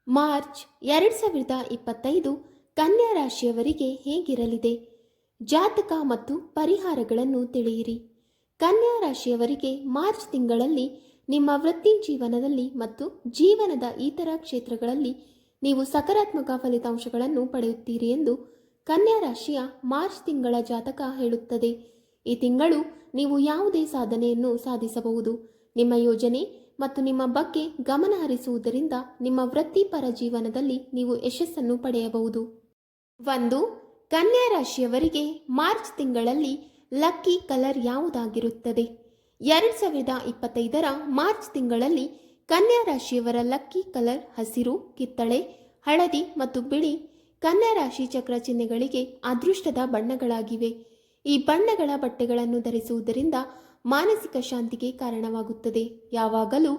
March 2025 ಕನ್ಯಾ ರಾಶಿಯವರಿಗೆ ಹೇಗಿರಲಿದೆ? ಜಾತಕ ಮತ್ತು ಪರಿಹಾರಗಳನ್ನು ತಿಳಿಯಿರಿ. ಕನ್ಯಾ ರಾಶಿಯವರಿಗೆ ಮಾರ್ಚ್ ತಿಂಗಳಲ್ಲಿ ನಿಮ್ಮ ವೃತ್ತಿ ಜೀವನದಲ್ಲಿ ಮತ್ತು ಜೀವನದ ಇತರ ಕ್ಷೇತ್ರಗಳಲ್ಲಿ ನೀವು ಸಕಾರಾತ್ಮಕ ಫಲಿತಾಂಶಗಳನ್ನು ಪಡೆಯುತ್ತೀರಿ ಎಂದು ಕನ್ಯಾ ರಾಶಿಯ ಮಾರ್ಚ್ ತಿಂಗಳ ಜಾತಕ ಹೇಳುತ್ತದೆ. ಈ ತಿಂಗಳು ನೀವು ಯಾವುದೇ ಸಾಧನೆಯನ್ನು ಸಾಧಿಸಬಹುದು. ನಿಮ್ಮ ಯೋಜನೆ ಮತ್ತು ನಿಮ್ಮ ಬಗ್ಗೆ ಗಮನ ಹರಿಸುವುದರಿಂದ ನಿಮ್ಮ ವೃತ್ತಿಪರ ಜೀವನದಲ್ಲಿ ನೀವು ಯಶಸ್ಸನ್ನು ಪಡೆಯಬಹುದು. 1. ಕನ್ಯಾ ರಾಶಿಯವರಿಗೆ ಮಾರ್ಚ್ ತಿಂಗಳಲ್ಲಿ ಲಕ್ಕಿ ಕಲರ್ ಯಾವುದಾಗಿರುತ್ತದೆ? 2025ರ ಮಾರ್ಚ್ ತಿಂಗಳಲ್ಲಿ ಕನ್ಯಾ ರಾಶಿಯವರ ಲಕ್ಕಿ ಕಲರ್ ಹಸಿರು, ಕಿತ್ತಳೆ, ಹಳದಿ ಮತ್ತು ಬಿಳಿ ಕನ್ಯಾ ರಾಶಿ ಚಕ್ರ ಚಿಹ್ನೆಗಳಿಗೆ ಅದೃಷ್ಟದ ಬಣ್ಣಗಳಾಗಿವೆ. ಈ ಬಣ್ಣಗಳ ಬಟ್ಟೆಗಳನ್ನು ಧರಿಸುವುದರಿಂದ ಮಾನಸಿಕ ಶಾಂತಿಗೆ ಕಾರಣವಾಗುತ್ತದೆ. ಯಾವಾಗಲೂ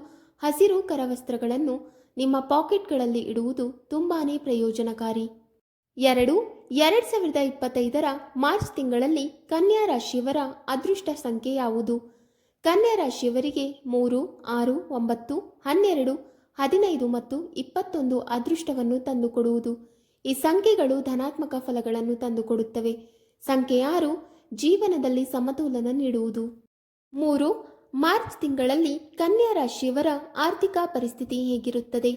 ಹಸಿರು ಕರವಸ್ತ್ರಗಳನ್ನು ನಿಮ್ಮ ಪಾಕೆಟ್ಗಳಲ್ಲಿ ಇಡುವುದು ತುಂಬಾನೇ ಪ್ರಯೋಜನಕಾರಿ. 2. 2025ರ ಮಾರ್ಚ್ ತಿಂಗಳಲ್ಲಿ ಕನ್ಯಾ ರಾಶಿಯವರ ಅದೃಷ್ಟ ಸಂಖ್ಯೆ ಯಾವುದು? ಕನ್ಯಾ ರಾಶಿಯವರಿಗೆ 3, 6, 9, 12, 15 ಮತ್ತು 21 ಅದೃಷ್ಟವನ್ನು ತಂದುಕೊಡುವುದು. ಈ ಸಂಖ್ಯೆಗಳು ಧನಾತ್ಮಕ ಫಲಗಳನ್ನು ತಂದುಕೊಡುತ್ತವೆ. ಸಂಖ್ಯೆ 6 ಜೀವನದಲ್ಲಿ ಸಮತೋಲನ ನೀಡುವುದು. 3. ಮಾರ್ಚ್ ತಿಂಗಳಲ್ಲಿ ಕನ್ಯಾ ರಾಶಿಯವರ ಆರ್ಥಿಕ ಪರಿಸ್ಥಿತಿ ಹೇಗಿರುತ್ತದೆ?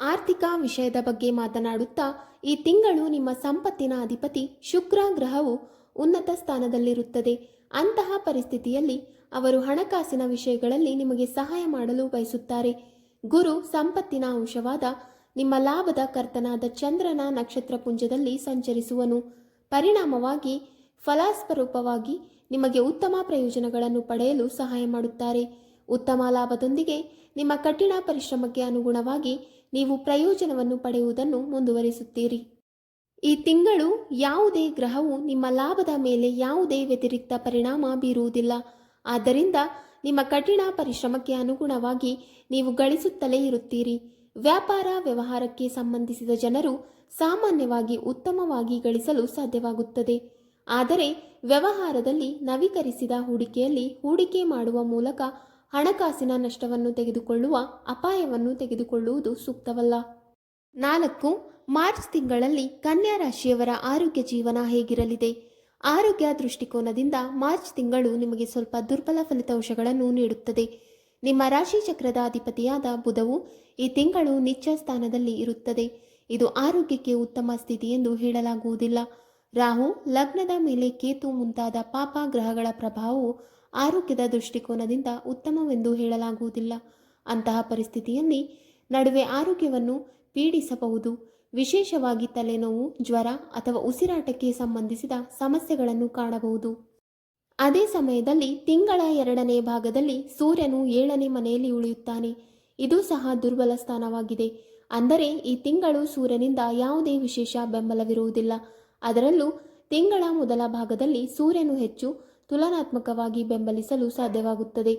ಆರ್ಥಿಕ ವಿಷಯದ ಬಗ್ಗೆ ಮಾತನಾಡುತ್ತಾ ಈ ತಿಂಗಳು ನಿಮ್ಮ ಸಂಪತ್ತಿನ ಅಧಿಪತಿ ಶುಕ್ರ ಗ್ರಹವು ಉನ್ನತ ಸ್ಥಾನದಲ್ಲಿರುತ್ತದೆ. ಅಂತಹ ಪರಿಸ್ಥಿತಿಯಲ್ಲಿ ಅವರು ಹಣಕಾಸಿನ ವಿಷಯಗಳಲ್ಲಿ ನಿಮಗೆ ಸಹಾಯ ಮಾಡಲು ಬಯಸುತ್ತಾರೆ. ಗುರು ಸಂಪತ್ತಿನ ಅಂಶವಾದ ನಿಮ್ಮ ಲಾಭದ ಕರ್ತನಾದ ಚಂದ್ರನ ನಕ್ಷತ್ರ ಪುಂಜದಲ್ಲಿ ಸಂಚರಿಸುವನು. ಪರಿಣಾಮವಾಗಿ ಫಲಸ್ವರೂಪವಾಗಿ ನಿಮಗೆ ಉತ್ತಮ ಪ್ರಯೋಜನಗಳನ್ನು ಪಡೆಯಲು ಸಹಾಯ ಮಾಡುತ್ತಾರೆ. ಉತ್ತಮ ಲಾಭದೊಂದಿಗೆ ನಿಮ್ಮ ಕಠಿಣ ಪರಿಶ್ರಮಕ್ಕೆ ಅನುಗುಣವಾಗಿ ನೀವು ಪ್ರಯೋಜನವನ್ನು ಪಡೆಯುವುದನ್ನು ಮುಂದುವರಿಸುತ್ತೀರಿ. ಈ ತಿಂಗಳು ಯಾವುದೇ ಗ್ರಹವು ನಿಮ್ಮ ಲಾಭದ ಮೇಲೆ ಯಾವುದೇ ವ್ಯತಿರಿಕ್ತ ಪರಿಣಾಮ ಬೀರುವುದಿಲ್ಲ. ಆದ್ದರಿಂದ ನಿಮ್ಮ ಕಠಿಣ ಪರಿಶ್ರಮಕ್ಕೆ ಅನುಗುಣವಾಗಿ ನೀವು ಗಳಿಸುತ್ತಲೇ ಇರುತ್ತೀರಿ. ವ್ಯಾಪಾರ ವ್ಯವಹಾರಕ್ಕೆ ಸಂಬಂಧಿಸಿದ ಜನರು ಸಾಮಾನ್ಯವಾಗಿ ಉತ್ತಮವಾಗಿ ಗಳಿಸಲು ಸಾಧ್ಯವಾಗುತ್ತದೆ. ಆದರೆ ವ್ಯವಹಾರದಲ್ಲಿ ನವೀಕರಿಸಿದ ಹೂಡಿಕೆಯಲ್ಲಿ ಹೂಡಿಕೆ ಮಾಡುವ ಮೂಲಕ ಹಣಕಾಸಿನ ನಷ್ಟವನ್ನು ತೆಗೆದುಕೊಳ್ಳುವ ಅಪಾಯವನ್ನು ತೆಗೆದುಕೊಳ್ಳುವುದು ಸೂಕ್ತವಲ್ಲ. 4. ಮಾರ್ಚ್ ತಿಂಗಳಲ್ಲಿ ಕನ್ಯಾ ರಾಶಿಯವರ ಆರೋಗ್ಯ ಜೀವನ ಹೇಗಿರಲಿದೆ? ಆರೋಗ್ಯ ದೃಷ್ಟಿಕೋನದಿಂದ ಮಾರ್ಚ್ ತಿಂಗಳು ನಿಮಗೆ ಸ್ವಲ್ಪ ದುರ್ಬಲ ಫಲಿತಾಂಶಗಳನ್ನು ನೀಡುತ್ತದೆ. ನಿಮ್ಮ ರಾಶಿ ಚಕ್ರದ ಅಧಿಪತಿಯಾದ ಬುಧವು ಈ ತಿಂಗಳು ನೀಚ ಸ್ಥಾನದಲ್ಲಿ ಇರುತ್ತದೆ. ಇದು ಆರೋಗ್ಯಕ್ಕೆ ಉತ್ತಮ ಸ್ಥಿತಿ ಎಂದು ಹೇಳಲಾಗುವುದಿಲ್ಲ. ರಾಹು, ಲಗ್ನದ ಮೇಲೆ ಕೇತು ಮುಂತಾದ ಪಾಪ ಗ್ರಹಗಳ ಪ್ರಭಾವವು ಆರೋಗ್ಯದ ದೃಷ್ಟಿಕೋನದಿಂದ ಉತ್ತಮವೆಂದು ಹೇಳಲಾಗುವುದಿಲ್ಲ. ಅಂತಹ ಪರಿಸ್ಥಿತಿಯಲ್ಲಿ ನಡುವೆ ಆರೋಗ್ಯವನ್ನು ಪೀಡಿಸಬಹುದು. ವಿಶೇಷವಾಗಿ ತಲೆನೋವು, ಜ್ವರ ಅಥವಾ ಉಸಿರಾಟಕ್ಕೆ ಸಂಬಂಧಿಸಿದ ಸಮಸ್ಯೆಗಳನ್ನು ಕಾಣಬಹುದು. ಅದೇ ಸಮಯದಲ್ಲಿ ತಿಂಗಳ 2ನೇ ಭಾಗದಲ್ಲಿ ಸೂರ್ಯನು 7ನೇ ಮನೆಯಲ್ಲಿ ಉಳಿಯುತ್ತಾನೆ. ಇದು ಸಹ ದುರ್ಬಲ ಸ್ಥಾನವಾಗಿದೆ. ಅಂದರೆ ಈ ತಿಂಗಳು ಸೂರ್ಯನಿಂದ ಯಾವುದೇ ವಿಶೇಷ ಬೆಂಬಲವಿರುವುದಿಲ್ಲ. ಅದರಲ್ಲೂ ತಿಂಗಳ ಮೊದಲ ಭಾಗದಲ್ಲಿ ಸೂರ್ಯನು ಹೆಚ್ಚು ತುಲನಾತ್ಮಕವಾಗಿ ಬೆಂಬಲಿಸಲು ಸಾಧ್ಯವಾಗುತ್ತದೆ.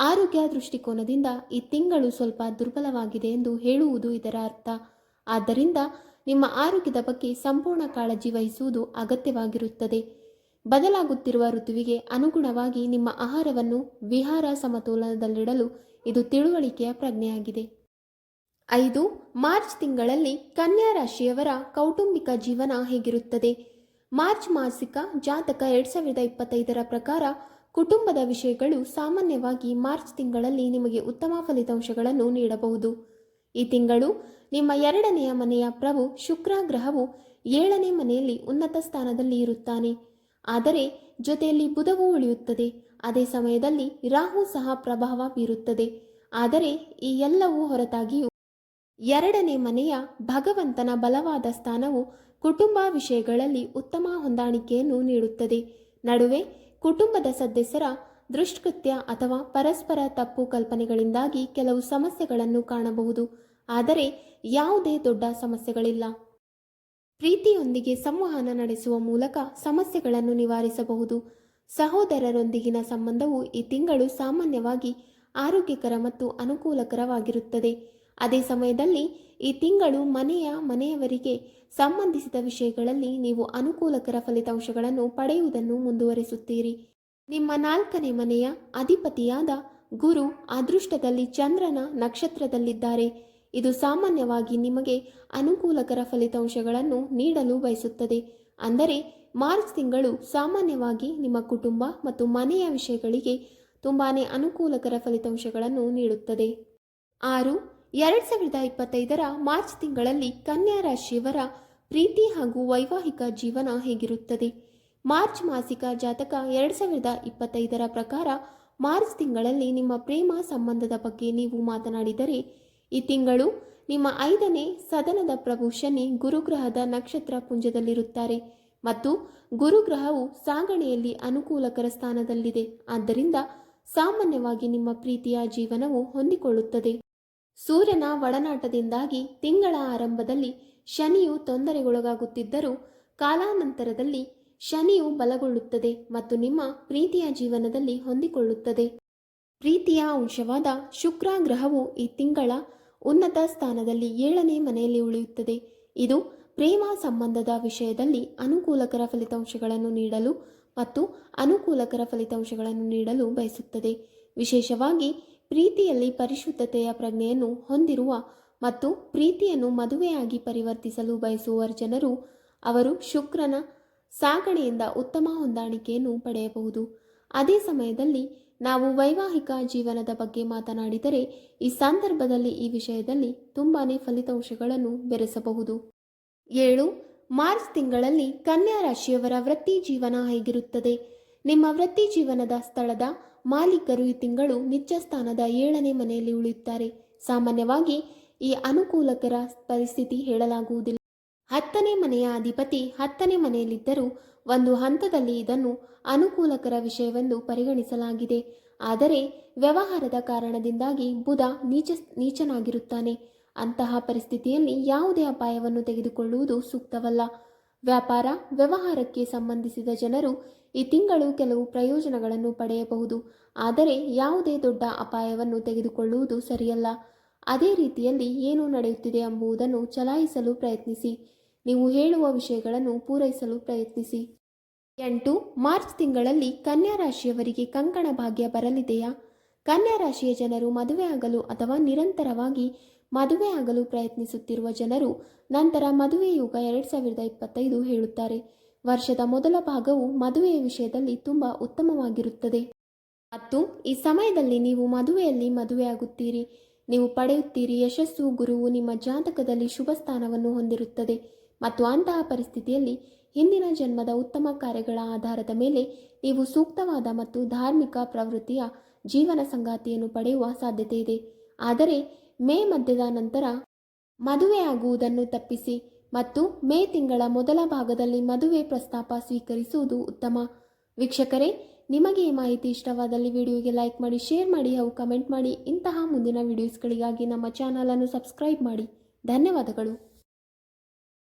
ಆರೋಗ್ಯ ದೃಷ್ಟಿಕೋನದಿಂದ ಈ ತಿಂಗಳು ಸ್ವಲ್ಪ ದುರ್ಬಲವಾಗಿದೆ ಎಂದು ಹೇಳುವುದು ಇದರ ಅರ್ಥ. ಆದ್ದರಿಂದ ನಿಮ್ಮ ಆರೋಗ್ಯದ ಬಗ್ಗೆ ಸಂಪೂರ್ಣ ಕಾಳಜಿ ವಹಿಸುವುದು ಅಗತ್ಯವಾಗಿರುತ್ತದೆ. ಬದಲಾಗುತ್ತಿರುವ ಋತುವಿಗೆ ಅನುಗುಣವಾಗಿ ನಿಮ್ಮ ಆಹಾರವನ್ನು ವಿಹಾರ ಸಮತೋಲನದಲ್ಲಿಡಲು ಇದು ತಿಳುವಳಿಕೆಯ ಪ್ರಜ್ಞೆಯಾಗಿದೆ. 5. ಮಾರ್ಚ್ ತಿಂಗಳಲ್ಲಿ ಕನ್ಯಾ ರಾಶಿಯವರ ಕೌಟುಂಬಿಕ ಜೀವನ ಹೇಗಿರುತ್ತದೆ? ಮಾರ್ಚ್ ಮಾಸಿಕ ಜಾತಕ 2025ರ ಪ್ರಕಾರ ಕುಟುಂಬದ ವಿಷಯಗಳು ಸಾಮಾನ್ಯವಾಗಿ ಮಾರ್ಚ್ ತಿಂಗಳಲ್ಲಿ ನಿಮಗೆ ಉತ್ತಮ ಫಲಿತಾಂಶಗಳನ್ನು ನೀಡಬಹುದು. ಈ ತಿಂಗಳು ನಿಮ್ಮ 2ನೇ ಮನೆಯ ಪ್ರಭು ಶುಕ್ರ ಗ್ರಹವು 7ನೇ ಮನೆಯಲ್ಲಿ ಉನ್ನತ ಸ್ಥಾನದಲ್ಲಿ ಇರುತ್ತಾನೆ. ಆದರೆ ಜೊತೆಯಲ್ಲಿ ಬುಧವೂ ಉಳಿಯುತ್ತದೆ. ಅದೇ ಸಮಯದಲ್ಲಿ ರಾಹು ಸಹ ಪ್ರಭಾವ ಬೀರುತ್ತದೆ. ಆದರೆ ಈ ಎಲ್ಲವೂ ಹೊರತಾಗಿಯೂ 2ನೇ ಮನೆಯ ಭಗವಂತನ ಬಲವಾದ ಸ್ಥಾನವು ಕುಟುಂಬ ವಿಷಯಗಳಲ್ಲಿ ಉತ್ತಮ ಹೊಂದಾಣಿಕೆಯನ್ನು ನೀಡುತ್ತದೆ. ನಡುವೆ ಕುಟುಂಬದ ಸದಸ್ಯರ ದುಷ್ಕೃತ್ಯ ಅಥವಾ ಪರಸ್ಪರ ತಪ್ಪು ಕಲ್ಪನೆಗಳಿಂದಾಗಿ ಕೆಲವು ಸಮಸ್ಯೆಗಳನ್ನು ಕಾಣಬಹುದು. ಆದರೆ ಯಾವುದೇ ದೊಡ್ಡ ಸಮಸ್ಯೆಗಳಿಲ್ಲ. ಪ್ರೀತಿಯೊಂದಿಗೆ ಸಂವಹನ ನಡೆಸುವ ಮೂಲಕ ಸಮಸ್ಯೆಗಳನ್ನು ನಿವಾರಿಸಬಹುದು. ಸಹೋದರರೊಂದಿಗಿನ ಸಂಬಂಧವು ಈ ತಿಂಗಳು ಸಾಮಾನ್ಯವಾಗಿ ಆರೋಗ್ಯಕರ ಮತ್ತು ಅನುಕೂಲಕರವಾಗಿರುತ್ತದೆ. ಅದೇ ಸಮಯದಲ್ಲಿ ಈ ತಿಂಗಳು ಮನೆಯವರಿಗೆ ಸಂಬಂಧಿಸಿದ ವಿಷಯಗಳಲ್ಲಿ ನೀವು ಅನುಕೂಲಕರ ಫಲಿತಾಂಶಗಳನ್ನು ಪಡೆಯುವುದನ್ನು ಮುಂದುವರಿಸುತ್ತೀರಿ. ನಿಮ್ಮ 4ನೇ ಮನೆಯ ಅಧಿಪತಿಯಾದ ಗುರು ಅದೃಷ್ಟದಲ್ಲಿ ಚಂದ್ರನ ನಕ್ಷತ್ರದಲ್ಲಿದ್ದಾರೆ. ಇದು ಸಾಮಾನ್ಯವಾಗಿ ನಿಮಗೆ ಅನುಕೂಲಕರ ಫಲಿತಾಂಶಗಳನ್ನು ನೀಡಲು ಬಯಸುತ್ತದೆ. ಅಂದರೆ ಮಾರ್ಚ್ ತಿಂಗಳು ಸಾಮಾನ್ಯವಾಗಿ ನಿಮ್ಮ ಕುಟುಂಬ ಮತ್ತು ಮನೆಯ ವಿಷಯಗಳಿಗೆ ತುಂಬಾ ಅನುಕೂಲಕರ ಫಲಿತಾಂಶಗಳನ್ನು ನೀಡುತ್ತದೆ. 6/2025 ಮಾರ್ಚ್ ತಿಂಗಳಲ್ಲಿ ಕನ್ಯಾ ರಾಶಿಯವರ ಪ್ರೀತಿ ಹಾಗೂ ವೈವಾಹಿಕ ಜೀವನ ಹೇಗಿರುತ್ತದೆ? ಮಾರ್ಚ್ ಮಾಸಿಕ ಜಾತಕ 2025 ಪ್ರಕಾರ ಮಾರ್ಚ್ ತಿಂಗಳಲ್ಲಿ ನಿಮ್ಮ ಪ್ರೇಮ ಸಂಬಂಧದ ಬಗ್ಗೆ ನೀವು ಮಾತನಾಡಿದರೆ, ಈ ತಿಂಗಳು ನಿಮ್ಮ 5ನೇ ಸದನದ ಪ್ರಭು ಶನಿ ಗುರುಗ್ರಹದ ನಕ್ಷತ್ರ ಪುಂಜದಲ್ಲಿರುತ್ತಾರೆ ಮತ್ತು ಗುರುಗ್ರಹವು ಸಾಗಣೆಯಲ್ಲಿ ಅನುಕೂಲಕರ ಸ್ಥಾನದಲ್ಲಿದೆ. ಆದ್ದರಿಂದ ಸಾಮಾನ್ಯವಾಗಿ ನಿಮ್ಮ ಪ್ರೀತಿಯ ಜೀವನವು ಹೊಂದಿಕೊಳ್ಳುತ್ತದೆ. ಸೂರ್ಯನ ಒಡನಾಟದಿಂದಾಗಿ ತಿಂಗಳ ಆರಂಭದಲ್ಲಿ ಶನಿಯು ತೊಂದರೆಗೊಳಗಾಗುತ್ತಿದ್ದರೂ ಕಾಲಾನಂತರದಲ್ಲಿ ಶನಿಯು ಬಲಗೊಳ್ಳುತ್ತದೆ ಮತ್ತು ನಿಮ್ಮ ಪ್ರೀತಿಯ ಜೀವನದಲ್ಲಿ ಹೊಂದಿಕೊಳ್ಳುತ್ತದೆ. ಪ್ರೀತಿಯ ಅಂಶವಾದ ಶುಕ್ರ ಗ್ರಹವು ಈ ತಿಂಗಳ ಉನ್ನತ ಸ್ಥಾನದಲ್ಲಿ 7ನೇ ಮನೆಯಲ್ಲಿ ಉಳಿಯುತ್ತದೆ. ಇದು ಪ್ರೇಮ ಸಂಬಂಧದ ವಿಷಯದಲ್ಲಿ ಅನುಕೂಲಕರ ಫಲಿತಾಂಶಗಳನ್ನು ನೀಡಲು ಮತ್ತು ಅನುಕೂಲಕರ ಫಲಿತಾಂಶಗಳನ್ನು ನೀಡಲು ಬಯಸುತ್ತದೆ. ವಿಶೇಷವಾಗಿ ಪ್ರೀತಿಯಲ್ಲಿ ಪರಿಶುದ್ಧತೆಯ ಪ್ರಜ್ಞೆಯನ್ನು ಹೊಂದಿರುವ ಮತ್ತು ಪ್ರೀತಿಯನ್ನು ಮದುವೆಯಾಗಿ ಪರಿವರ್ತಿಸಲು ಬಯಸುವ ಜನರು ಅವರು ಶುಕ್ರನ ಸಾಗಣೆಯಿಂದ ಉತ್ತಮ ಹೊಂದಾಣಿಕೆಯನ್ನು ಪಡೆಯಬಹುದು. ಅದೇ ಸಮಯದಲ್ಲಿ ನಾವು ವೈವಾಹಿಕ ಜೀವನದ ಬಗ್ಗೆ ಮಾತನಾಡಿದರೆ ಈ ಸಂದರ್ಭದಲ್ಲಿ ಈ ವಿಷಯದಲ್ಲಿ ತುಂಬಾ ಫಲಿತಾಂಶಗಳನ್ನು ಬೆರೆಸಬಹುದು. 7 ಮಾರ್ಚ್ ತಿಂಗಳಲ್ಲಿ ಕನ್ಯಾ ರಾಶಿಯವರ ವೃತ್ತಿ ಜೀವನ ಹೇಗಿರುತ್ತದೆ? ನಿಮ್ಮ ವೃತ್ತಿ ಜೀವನದ ಸ್ಥಳದ ಮಾಲೀಕರು ಈ ತಿಂಗಳು ನಿತ್ಯ ಸ್ಥಾನದ 7ನೇ ಮನೆಯಲ್ಲಿ ಉಳಿಯುತ್ತಾರೆ. ಸಾಮಾನ್ಯವಾಗಿ ಈ ಅನುಕೂಲಕರ ಪರಿಸ್ಥಿತಿ ಹೇಳಲಾಗುವುದಿಲ್ಲ. 10ನೇ ಮನೆಯ ಅಧಿಪತಿ 10ನೇ ಮನೆಯಲ್ಲಿದ್ದರೂ ಒಂದು ಹಂತದಲ್ಲಿ ಇದನ್ನು ಅನುಕೂಲಕರ ವಿಷಯವೆಂದು ಪರಿಗಣಿಸಲಾಗಿದೆ. ಆದರೆ ವ್ಯವಹಾರದ ಕಾರಣದಿಂದಾಗಿ ಬುಧ ನೀಚನಾಗಿರುತ್ತಾನೆ. ಅಂತಹ ಪರಿಸ್ಥಿತಿಯಲ್ಲಿ ಯಾವುದೇ ಅಪಾಯವನ್ನು ತೆಗೆದುಕೊಳ್ಳುವುದು ಸೂಕ್ತವಲ್ಲ. ವ್ಯಾಪಾರ ವ್ಯವಹಾರಕ್ಕೆ ಸಂಬಂಧಿಸಿದ ಜನರು ಈ ತಿಂಗಳು ಕೆಲವು ಪ್ರಯೋಜನಗಳನ್ನು ಪಡೆಯಬಹುದು, ಆದರೆ ಯಾವುದೇ ದೊಡ್ಡ ಅಪಾಯವನ್ನು ತೆಗೆದುಕೊಳ್ಳುವುದು ಸರಿಯಲ್ಲ. ಅದೇ ರೀತಿಯಲ್ಲಿ ಏನು ನಡೆಯುತ್ತಿದೆ ಎಂಬುದನ್ನು ಚಲಾಯಿಸಲು ಪ್ರಯತ್ನಿಸಿ. ನೀವು ಹೇಳುವ ವಿಷಯಗಳನ್ನು ಪೂರೈಸಲು ಪ್ರಯತ್ನಿಸಿ. 8 ಮಾರ್ಚ್ ತಿಂಗಳಲ್ಲಿ ಕನ್ಯಾ ರಾಶಿಯವರಿಗೆ ಕಂಕಣ ಭಾಗ್ಯ ಬರಲಿದೆಯಾ? ಕನ್ಯಾ ರಾಶಿಯ ಜನರು ಮದುವೆಯಾಗಲು ಅಥವಾ ನಿರಂತರವಾಗಿ ಮದುವೆಯಾಗಲು ಪ್ರಯತ್ನಿಸುತ್ತಿರುವ ಜನರು ನಂತರ ಮದುವೆ ಯುಗ 2025 ಹೇಳುತ್ತಾರೆ. ವರ್ಷದ ಮೊದಲ ಭಾಗವು ಮದುವೆಯ ವಿಷಯದಲ್ಲಿ ತುಂಬ ಉತ್ತಮವಾಗಿರುತ್ತದೆ ಮತ್ತು ಈ ಸಮಯದಲ್ಲಿ ನೀವು ಮದುವೆಯಾಗುತ್ತೀರಿ. ನೀವು ಪಡೆಯುತ್ತೀರಿ ಯಶಸ್ಸು. ಗುರುವು ನಿಮ್ಮ ಜಾತಕದಲ್ಲಿ ಶುಭ ಸ್ಥಾನವನ್ನು ಹೊಂದಿರುತ್ತದೆ ಮತ್ತು ಅಂತಹ ಪರಿಸ್ಥಿತಿಯಲ್ಲಿ ಹಿಂದಿನ ಜನ್ಮದ ಉತ್ತಮ ಕಾರ್ಯಗಳ ಆಧಾರದ ಮೇಲೆ ನೀವು ಸೂಕ್ತವಾದ ಮತ್ತು ಧಾರ್ಮಿಕ ಪ್ರವೃತ್ತಿಯ ಜೀವನ ಸಂಗಾತಿಯನ್ನು ಪಡೆಯುವ ಸಾಧ್ಯತೆ ಇದೆ. ಆದರೆ ಮೇ ಮಧ್ಯದ ನಂತರ ಮದುವೆಯಾಗುವುದನ್ನು ತಪ್ಪಿಸಿ ಮತ್ತು ಮೇ ತಿಂಗಳ ಮೊದಲ ಭಾಗದಲ್ಲಿ ಮದುವೆ ಪ್ರಸ್ತಾಪ ಸ್ವೀಕರಿಸುವುದು ಉತ್ತಮ. ವೀಕ್ಷಕರೇ, ನಿಮಗೆ ಈ ಮಾಹಿತಿ ಇಷ್ಟವಾದಲ್ಲಿ ವಿಡಿಯೋಗೆ ಲೈಕ್ ಮಾಡಿ, ಶೇರ್ ಮಾಡಿ ಹಾಗೂ ಕಮೆಂಟ್ ಮಾಡಿ. ಇಂತಹ ಮುಂದಿನ ವಿಡಿಯೋಸ್ಗಳಿಗಾಗಿ ನಮ್ಮ ಚಾನಲನ್ನು ಸಬ್ಸ್ಕ್ರೈಬ್ ಮಾಡಿ. ಧನ್ಯವಾದಗಳು.